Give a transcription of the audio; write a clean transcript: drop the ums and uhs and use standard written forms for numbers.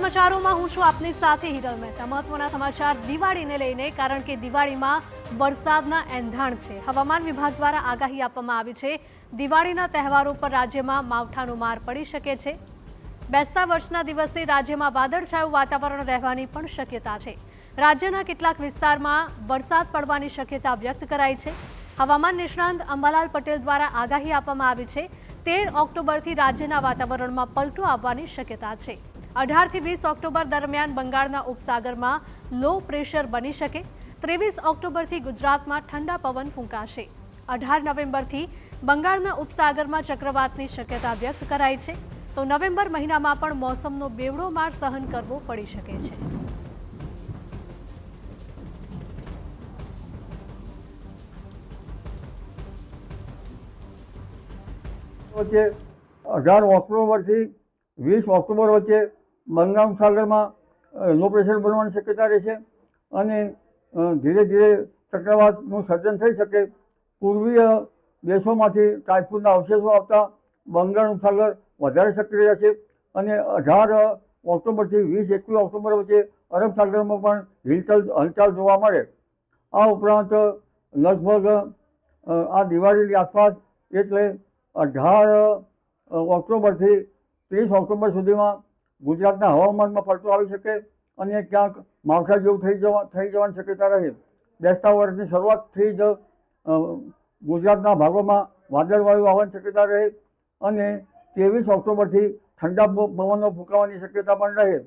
સમાચારોમાં હું છું આપની સાથે હિરલ મહેતા। મહત્વના સમાચાર દિવાળીને લઈને, કારણ કે દિવાળીમાં વરસાદના એંધાણ છે। હવામાન વિભાગ દ્વારા આગાહી આપવામાં આવી છે। દિવાળીના તહેવારો પર રાજ્યમાં માવઠાનો માર પડી શકે છે। બેસતા વર્ષના દિવસે રાજ્યમાં વાદળછાયું વાતાવરણ રહેવાની પણ શક્યતા છે। રાજ્યના કેટલાક વિસ્તારમાં વરસાદ પડવાની શક્યતા વ્યક્ત કરાઈ છે। હવામાન નિષ્ણાંત અંબાલાલ પટેલ દ્વારા આગાહી આપવામાં આવી છે। 13 ઓક્ટોબરથી રાજ્યના વાતાવરણમાં પલટો આવવાની શક્યતા છે। 18 થી 20 ઓક્ટોબર દરમિયાન બંગાળના ઉપસાગરમાં લો પ્રેશર બની શકે। 23 ઓક્ટોબરથી ગુજરાતમાં ઠંડા પવન ફૂંકાશે। 18 નવેમ્બરથી બંગાળના ઉપસાગરમાં ચક્રવાતની શક્યતા વ્યક્ત કરાઈ છે। તો નવેમ્બર મહિનામાં પણ મોસમનો બેવડો માર સહન કરવો પડી શકે છે। વચ્ચે 18 ઓક્ટોબરથી 20 ઓક્ટોબર વચ્ચે બંગાળ ઉપસાગરમાં લો પ્રેશર બનવાની શક્યતા રહેશે અને ધીરે ધીરે ચક્રવાતનું સર્જન થઈ શકે। પૂર્વીય દેશોમાંથી ટાઇફૂનના અવશેષો આવતા બંગાળ ઉપસાગર વધારે સક્રિય છે અને 18 ઓક્ટોબરથી 20-21 ઓક્ટોબર વચ્ચે અરબ સાગરમાં પણ હલચલ જોવા મળે। આ ઉપરાંત લગભગ આ દિવાળીની આસપાસ એટલે 18 ઓક્ટોબરથી 30 ઓક્ટોબર સુધીમાં ગુજરાતના હવામાનમાં પલટો આવી શકે અને ક્યાંક માવઠા જેવું થઈ જવાની શક્યતા રહે। બેસતા વર્ષની શરૂઆતથી જ ગુજરાતના ભાગોમાં વાદળવાયુ આવવાની શક્યતા રહે અને 23 ઓક્ટોબરથી ઠંડા પવનો ફૂંકાવાની શક્યતા પણ રહે।